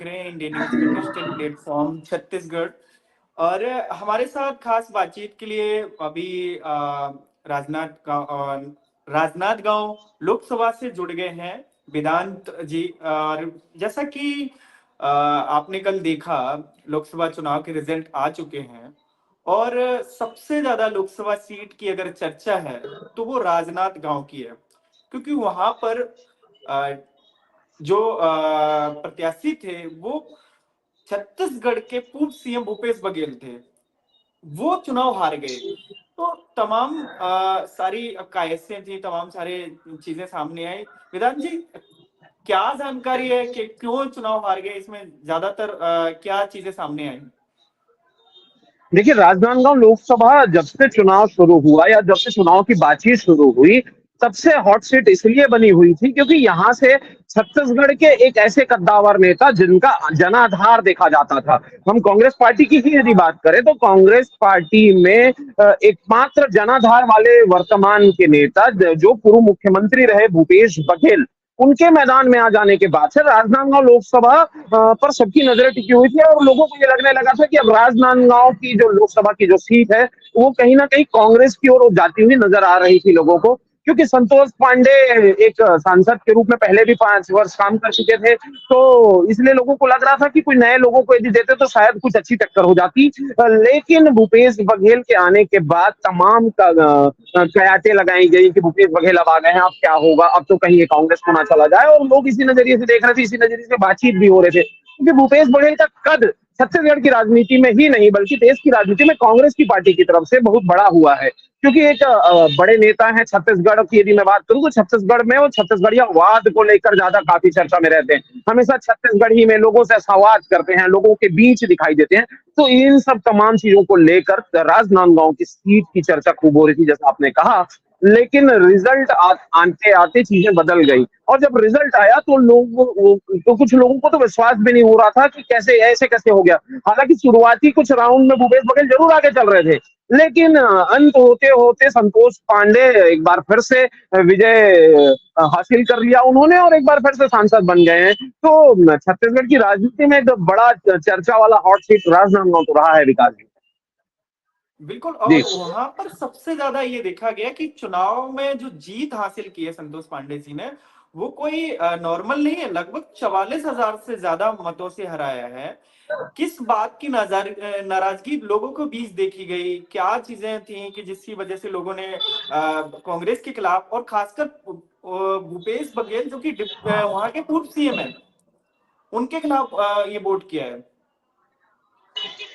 देख रहे हैं इंडियन न्यूज का डिजिटल प्लेटफॉर्म छत्तीसगढ़। और हमारे साथ खास बातचीत के लिए अभी राजनाथ गांव राजनांदगांव लोकसभा से जुड़ गए हैं वेदांत जी। और जैसा कि आपने कल देखा, लोकसभा चुनाव के रिजल्ट आ चुके हैं और सबसे ज्यादा लोकसभा सीट की अगर चर्चा है तो वो राजनांदगांव की है, क्योंकि वहां पर अ, जो प्रत्याशी थे वो छत्तीसगढ़ के पूर्व सीएम भूपेश बघेल थे। वो चुनाव हार गए। तो तमाम सारी कायसें थी, तमाम सारे चीजें सामने आई। वेदांत जी, क्या जानकारी है कि क्यों चुनाव हार गए? इसमें ज्यादातर क्या चीजें सामने आई? देखिए, राजनांदगांव लोकसभा जब से चुनाव शुरू हुआ या जब से चुनाव की बातचीत शुरू हुई, तब से हॉट सीट इसलिए बनी हुई थी क्योंकि यहाँ से छत्तीसगढ़ के एक ऐसे कद्दावर नेता जिनका जनाधार देखा जाता था। हम कांग्रेस पार्टी की ही यदि बात करें तो कांग्रेस पार्टी में एकमात्र जनाधार वाले वर्तमान के नेता जो पूर्व मुख्यमंत्री रहे भूपेश बघेल, उनके मैदान में आ जाने के बाद से राजनांदगांव लोकसभा पर सबकी नजरें टिकी हुई थी और लोगों को ये लगने लगा था कि अब राजनांदगांव की जो लोकसभा की जो सीट है वो कहीं ना कहीं कांग्रेस की ओर जाती हुई नजर आ रही थी लोगों को, क्योंकि संतोष पांडे एक सांसद के रूप में पहले भी 5 वर्ष काम कर चुके थे। तो इसलिए लोगों को लग रहा था कि कोई नए लोगों को यदि देते तो शायद कुछ अच्छी टक्कर हो जाती। लेकिन भूपेश बघेल के आने के बाद तमाम कयाटें लगाई गई कि भूपेश बघेल अब आ गए हैं, अब क्या होगा, अब तो कहीं ये कांग्रेस को ना चला जाए। और लोग इसी नजरिए से देख रहे थे, इसी नजरिए से बातचीत भी हो रहे थे, क्योंकि भूपेश बघेल का कद छत्तीसगढ़ की राजनीति में ही नहीं बल्कि देश की राजनीति में कांग्रेस की पार्टी की तरफ से बहुत बड़ा हुआ है। क्योंकि एक बड़े नेता हैं छत्तीसगढ़ की यदि मैं बात करूं तो छत्तीसगढ़ में वो छत्तीसगढ़िया वाद को लेकर ज्यादा काफी चर्चा में रहते हैं, हमेशा छत्तीसगढ़ ही में लोगों से संवाद करते हैं, लोगों के बीच दिखाई देते हैं। तो इन सब तमाम चीजों को लेकर राजनांदगांव की सीट की चर्चा खूब हो रही थी, जैसा आपने कहा। लेकिन रिजल्ट आते आते चीजें बदल गई और जब रिजल्ट आया तो तो कुछ लोगों को तो विश्वास भी नहीं हो रहा था कि कैसे ऐसे कैसे हो गया। हालांकि शुरुआती कुछ राउंड में भूपेश बघेल जरूर आगे चल रहे थे, लेकिन अंत होते होते संतोष पांडे एक बार फिर से विजय हासिल कर लिया उन्होंने और एक बार फिर से सांसद बन गए हैं। तो छत्तीसगढ़ की राजनीति में एक बड़ा चर्चा वाला हॉट सीट राजनांदगांव तो रहा है, विकास जी। बिल्कुल। जी और वहां पर सबसे ज्यादा ये देखा गया कि चुनाव में जो जीत हासिल की है संतोष पांडे जी ने, वो कोई नॉर्मल नहीं है। लगभग 44,000 से ज्यादा मतों से हराया है। किस बात की नाराजगी लोगों को बीच देखी गई? क्या चीजें थी कि जिसकी वजह से लोगों ने कांग्रेस के खिलाफ, और खासकर भूपेश बघेल जो कि वहां के पूर्व सीएम है, उनके खिलाफ ये वोट किया है?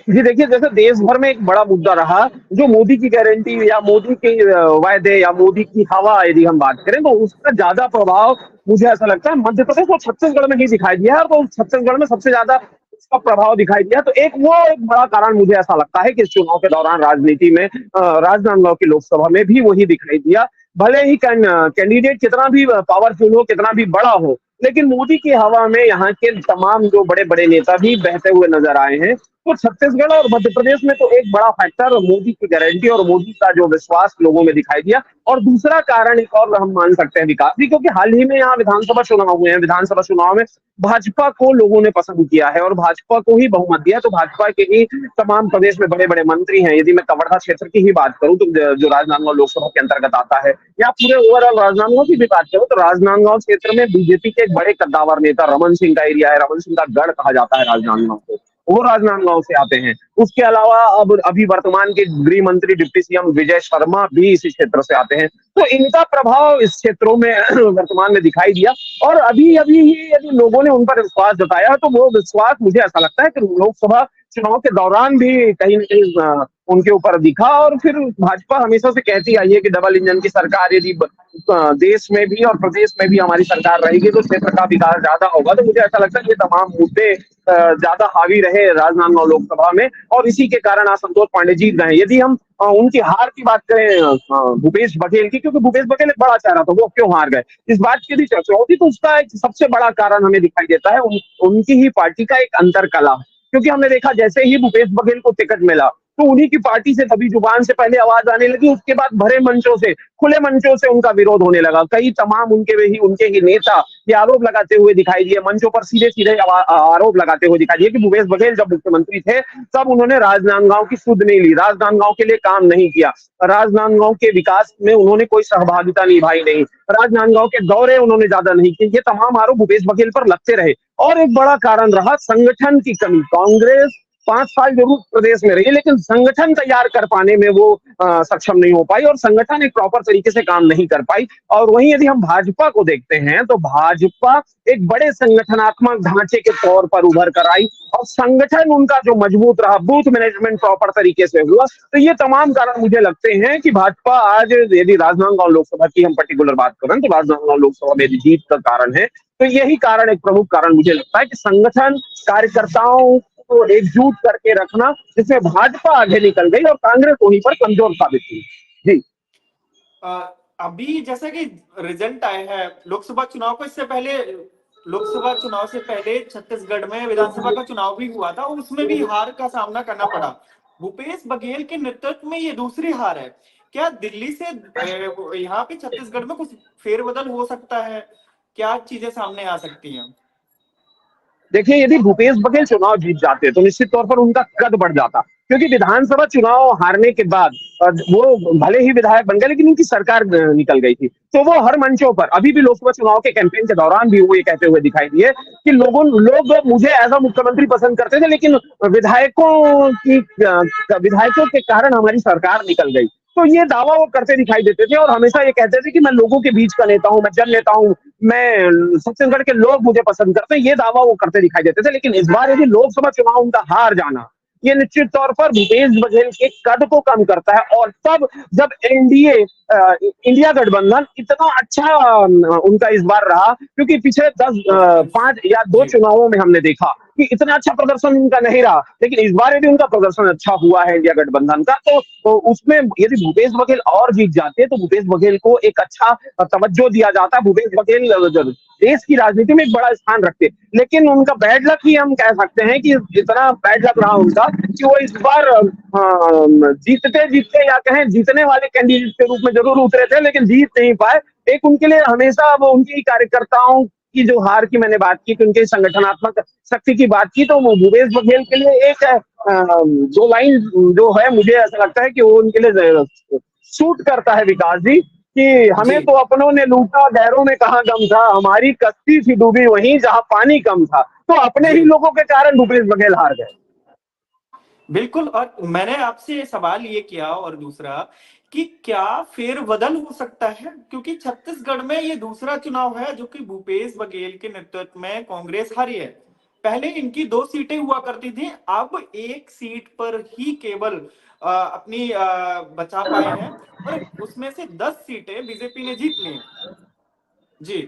जी, देखिए, जैसे देश भर में एक बड़ा मुद्दा रहा जो मोदी की गारंटी या मोदी के वायदे या मोदी की हवा यदि हम बात करें तो उसका ज्यादा प्रभाव मुझे ऐसा लगता है मध्य प्रदेश और छत्तीसगढ़ में ही दिखाई दिया है। तो छत्तीसगढ़ में सबसे ज्यादा उसका प्रभाव दिखाई दिया। तो एक बड़ा कारण मुझे ऐसा लगता है कि इस चुनाव के दौरान राजनीति में राजनांदगांव की लोकसभा में भी वही दिखाई दिया। भले ही कैंडिडेट कितना भी पावरफुल हो, कितना भी बड़ा हो, लेकिन मोदी की हवा में यहाँ के तमाम जो बड़े बड़े नेता भी बहते हुए नजर आए हैं। तो छत्तीसगढ़ और मध्य प्रदेश में तो एक बड़ा फैक्टर मोदी की गारंटी और मोदी का जो विश्वास लोगों में दिखाई दिया। और दूसरा कारण एक और हम मान सकते हैं विकास जी, क्योंकि हाल ही में यहाँ विधानसभा चुनाव हुए हैं। विधानसभा चुनाव में भाजपा को लोगों ने पसंद किया है और भाजपा को ही बहुमत दिया। तो भाजपा के ही तमाम प्रदेश में बड़े बड़े मंत्री हैं। यदि मैं कवर्धा क्षेत्र की ही बात करूं तो जो राजनांदगांव लोकसभा के अंतर्गत आता है, या पूरे ओवरऑल राजनांदगांव की भी बात करूं तो राजनांदगांव क्षेत्र में बीजेपी के एक बड़े कद्दावर नेता रमन सिंह का एरिया है, रमन सिंह का गढ़ कहा जाता है राजनांदगांव को, वो राजनांदगांव से आते हैं। उसके अलावा अब अभी वर्तमान के गृह मंत्री डिप्टी सीएम विजय शर्मा भी इसी क्षेत्र से आते हैं। तो इनका प्रभाव इस क्षेत्रों में वर्तमान में दिखाई दिया और अभी अभी ही यदि लोगों ने उन पर विश्वास जताया तो वो विश्वास मुझे ऐसा लगता है कि लोकसभा चुनाव के दौरान भी कहीं ना कहीं उनके ऊपर दिखा। और फिर भाजपा हमेशा से कहती आई है कि डबल इंजन की सरकार यदि देश में भी और प्रदेश में भी हमारी सरकार रहेगी तो क्षेत्र का विकास ज्यादा होगा। तो मुझे ऐसा लगता है ये तमाम मुद्दे ज्यादा हावी रहे राजनांदगांव लोकसभा में और इसी के कारण आज संतोष पांडे जीत गए। यदि हम उनकी हार की बात करें भूपेश बघेल की, क्योंकि भूपेश बघेल एक बड़ा चेहरा था, वो क्यों हार गए इस बात की भी चर्चा होती, तो उसका एक सबसे बड़ा कारण हमें दिखाई देता है उनकी ही पार्टी का एक अंतर कला। क्योंकि हमने देखा जैसे ही भूपेश बघेल को टिकट मिला तो उन्हीं की पार्टी से दबी जुबान से पहले आवाज आने लगी, उसके बाद भरे मंचों से, खुले मंचों से उनका विरोध होने लगा। कई तमाम उनके ही नेता ये आरोप लगाते हुए दिखाई दिए, मंचों पर सीधे सीधे आरोप लगाते हुए दिखाई दिए कि भूपेश बघेल जब मुख्यमंत्री थे तब उन्होंने राजनांदगांव की सुध नहीं ली, राजनांदगांव के लिए काम नहीं किया, राजनांदगांव के विकास में उन्होंने कोई सहभागिता निभाई नहीं, राजनांदगांव के दौरे उन्होंने ज्यादा नहीं किए। ये तमाम आरोप भूपेश बघेल पर लगते रहे। और एक बड़ा कारण रहा संगठन की कमी। कांग्रेस 5 साल जरूर प्रदेश में रही, लेकिन संगठन तैयार कर पाने में वो सक्षम नहीं हो पाई और संगठन एक प्रॉपर तरीके से काम नहीं कर पाई। और वहीं यदि हम भाजपा को देखते हैं तो भाजपा एक बड़े संगठनात्मक ढांचे के तौर पर उभर कर आई और संगठन उनका जो मजबूत रहा, बूथ मैनेजमेंट प्रॉपर तरीके से हुआ। तो ये तमाम कारण मुझे लगते हैं कि भाजपा आज, यदि राजनांदगांव लोकसभा की हम पर्टिकुलर बात करें तो राजनांदगांव लोकसभा में यदि जीत का कारण है तो यही कारण, एक प्रमुख कारण मुझे लगता है कि संगठन, कार्यकर्ताओं को एकजुट करके रखना, जिसमें भाजपा आगे निकल गई और कांग्रेस वहीं पर कमजोर साबित हुई। जी। अभी जैसा कि रिजल्ट आए हैं लोकसभा चुनाव को, इससे पहले लोकसभा चुनाव से पहले छत्तीसगढ़ में विधानसभा का चुनाव भी हुआ था और उसमें भी हार का सामना करना पड़ा। भूपेश बघेल के नेतृत्व में ये दूसरी हार है। क्या दिल्ली से यहाँ पे छत्तीसगढ़ में कुछ फेरबदल हो सकता है? क्या चीजें सामने आ सकती हैं? देखिए, यदि भूपेश बघेल चुनाव जीत जाते तो निश्चित तौर पर उनका कद बढ़ जाता, क्योंकि विधानसभा चुनाव हारने के बाद वो भले ही विधायक बन गए लेकिन उनकी सरकार निकल गई थी। तो वो हर मंचों पर, अभी भी लोकसभा चुनाव के कैंपेन के दौरान भी वो ये कहते हुए दिखाई दिए कि लोग मुझे एज अ मुख्यमंत्री पसंद करते थे, लेकिन विधायकों के कारण हमारी सरकार निकल गई। तो ये दावा वो करते दिखाई देते थे और हमेशा ये कहते थे कि मैं लोगों के बीच का नेता हूं, मैं जन नेता हूं, मैं छत्तीसगढ़ के लोग मुझे पसंद करते हैं, ये दावा वो करते दिखाई देते थे। लेकिन इस बार यदि लोकसभा चुनाव उनका हार जाना, ये निश्चित तौर पर भूपेश बघेल के कद को कम करता है। और तब जब इंडिया गठबंधन इतना अच्छा उनका इस बार रहा, क्योंकि पिछले 5 या 2 चुनावों में हमने देखा कि इतना अच्छा प्रदर्शन उनका नहीं रहा, लेकिन इस बार यदि उनका प्रदर्शन अच्छा हुआ है इंडिया गठबंधन का, तो उसमें यदि भूपेश बघेल और जीत जाते तो भूपेश बघेल को एक अच्छा तवज्जो दिया जाता। भूपेश बघेल देश की राजनीति में एक बड़ा स्थान रखते, लेकिन उनका बैड लक ही हम कह सकते हैं कि इतना बैड लक रहा उनका कि वो इस बार जीतते जीतते या कहें जीतने वाले कैंडिडेट के रूप में जरूर उतरे थे, लेकिन जीत नहीं पाए। एक उनके लिए हमेशा वो उनकी कार्यकर्ताओं की जो हार की मैंने बात की, कि उनके संगठनात्मक शक्ति की बात की, तो वो भूपेश बघेल के लिए एक 2 लाइन जो है, मुझे ऐसा लगता है कि वो उनके लिए सूट करता है, विकास जी, कि हमें तो अपनों ने लूटा, गैरों में कहाँ दम था, हमारी कश्ती थी डूबी वहीं जहां पानी कम था। तो अपने ही लोगों के कारण भूपेश बघेल हार गए। बिल्कुल। और मैंने आपसे सवाल ये किया, और दूसरा कि क्या फेरबदल हो सकता है, क्योंकि छत्तीसगढ़ में ये दूसरा चुनाव है जो कि भूपेश बघेल के नेतृत्व में कांग्रेस हारी है। पहले इनकी 2 सीटें हुआ करती थी, अब 1 सीट पर ही केवल अपनी बचा पाए हैं और उसमें से 10 सीटें बीजेपी ने जीत ली हैं। जी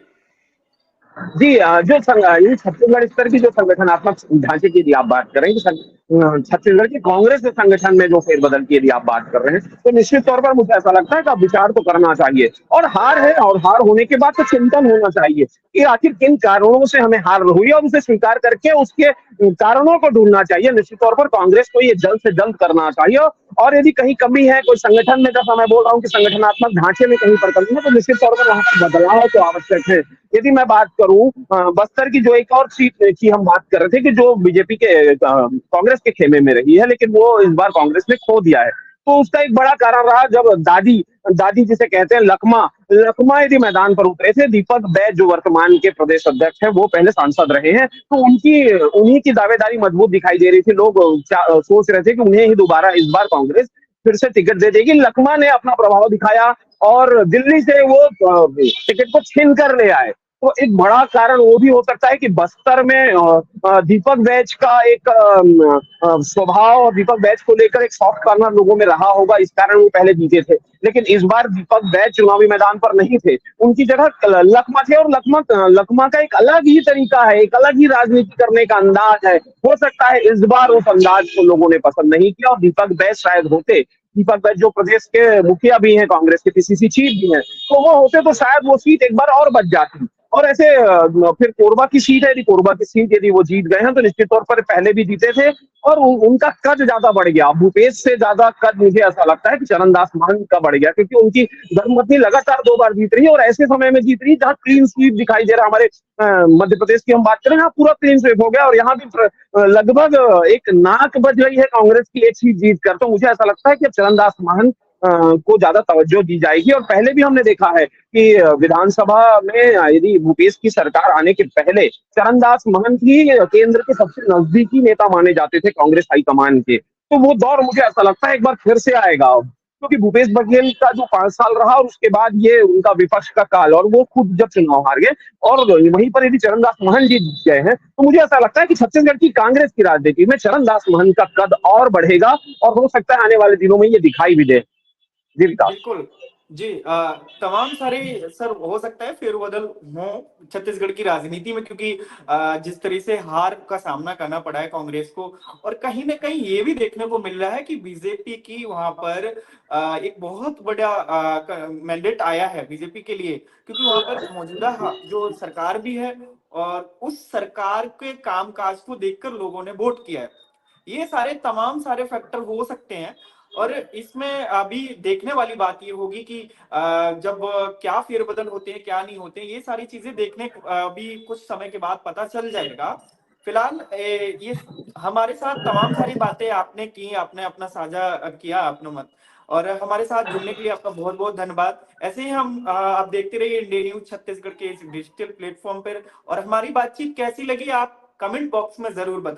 जी, जो छत्तीसगढ़ स्तर की जो संगठनात्मक ढांचे की यदि आप बात करें, छत्तीसगढ़ की कांग्रेस के संगठन में जो फेरबदल की यदि आप बात कर रहे हैं, तो निश्चित तौर पर मुझे ऐसा लगता है कि अब विचार तो करना चाहिए। और हार है, और हार होने के बाद तो चिंतन होना चाहिए कि आखिर किन कारणों से हमें हार हुई और उसे स्वीकार करके उसके कारणों को ढूंढना चाहिए। निश्चित तौर पर कांग्रेस को ये जल्द से जल्द करना चाहिए। और यदि कहीं कमी है कोई संगठन में, जैसा मैं बोल रहा हूँ कि संगठनात्मक ढांचे में कहीं पर कमी है, तो निश्चित तौर पर वहां पर बदलाव तो आवश्यक है। यदि मैं बात करूं बस्तर की जो एक और सीट की हम बात कर रहे थे कि जो बीजेपी के कांग्रेस के खेमे में रही है, लेकिन वो इस बार कांग्रेस ने खो दिया है, तो उसका एक बड़ा कारण रहा जब दादी जिसे कहते हैं लखमा यदि मैदान पर उतरे थे। दीपक बैज जो वर्तमान के प्रदेश अध्यक्ष हैं, वो पहले सांसद रहे हैं, तो उन्हीं की दावेदारी मजबूत दिखाई दे रही थी। लोग सोच रहे थे कि उन्हें ही दोबारा इस बार कांग्रेस फिर से टिकट दे देगी। लखमा ने अपना प्रभाव दिखाया और दिल्ली से वो टिकट को छीन कर ले आए। तो एक बड़ा कारण वो भी हो सकता है कि बस्तर में दीपक बैज का एक स्वभाव और दीपक बैज को लेकर एक सॉफ्ट कॉर्नर लोगों में रहा होगा, इस कारण वो पहले जीते थे। लेकिन इस बार दीपक बैज चुनावी मैदान पर नहीं थे, उनकी जगह लखमा थे। और लखमा का एक अलग ही तरीका है, एक अलग ही राजनीति करने का अंदाज है। हो सकता है इस बार उस अंदाज को लोगों ने पसंद नहीं किया और दीपक बैज शायद होते, दीपक बैज जो प्रदेश के मुखिया भी हैं, कांग्रेस के पीसीसी चीफ भी हैं, तो वो होते तो शायद वो सीट एक बार और बच जाती। और ऐसे फिर कोरबा की सीट है, यदि कोरबा की सीट यदि वो जीत गए हैं तो निश्चित तौर पर पहले भी जीते थे और उनका कद ज्यादा बढ़ गया। भूपेश से ज्यादा कद मुझे ऐसा लगता है कि चरणदास महंत का बढ़ गया, क्योंकि उनकी धर्मपत्नी लगातार 2 बार जीत रही है और ऐसे समय में जीत रही है जहाँ क्लीन स्वीप दिखाई दे रहा है। हमारे मध्य प्रदेश की हम बात करें, यहाँ पूरा क्लीन स्वीप हो गया और यहाँ भी लगभग एक नाक बज रही है कांग्रेस की एक सीट जीत कर। तो मुझे ऐसा लगता है कि अब चरणदास महंत को ज्यादा तवज्जो दी जाएगी। और पहले भी हमने देखा है कि विधानसभा में यदि भूपेश की सरकार आने के पहले चरणदास महंत ही केंद्र के सबसे नजदीकी नेता माने जाते थे कांग्रेस हाईकमान के। तो वो दौर मुझे ऐसा लगता है एक बार फिर से आएगा अब, क्योंकि भूपेश बघेल का जो 5 साल रहा और उसके बाद ये उनका विपक्ष का काल, और वो खुद जब चुनाव हार गए और वहीं पर यदि चरणदास महंत जीत गए हैं, तो मुझे ऐसा लगता है कि छत्तीसगढ़ की कांग्रेस की राजनीति में चरणदास महंत का कद और बढ़ेगा और हो सकता है आने वाले दिनों में ये दिखाई भी दे। जी विकास। बिल्कुल। जी, तमाम सारे सर हो सकता है फेरबदल हो छत्तीसगढ़ की राजनीति में, क्योंकि जिस तरह से हार का सामना करना पड़ा है कांग्रेस को, और कहीं न कहीं ये भी देखने को मिल रहा है कि बीजेपी की वहाँ पर एक बहुत बड़ा मैंडेट आया है बीजेपी के लिए, क्योंकि वहाँ पर मौजूदा जो सरकार भी है और उस सरकार के कामकाज को देखकर लोगों ने वोट किया है। ये सारे तमाम सारे फैक्टर हो सकते हैं, और इसमें अभी देखने वाली बात ये होगी कि जब क्या फेरबदल होते हैं क्या नहीं होते हैं, ये सारी चीजें देखने अभी कुछ समय के बाद पता चल जाएगा। फिलहाल ये हमारे साथ तमाम सारी बातें आपने की, आपने अपना साझा किया अपना मत, और हमारे साथ जुड़ने के लिए आपका बहुत बहुत धन्यवाद। ऐसे ही हम आप देखते रहिए इंडिया न्यूज छत्तीसगढ़ के इस डिजिटल प्लेटफॉर्म पर, और हमारी बातचीत कैसी लगी आप कमेंट बॉक्स में जरूर बताएं।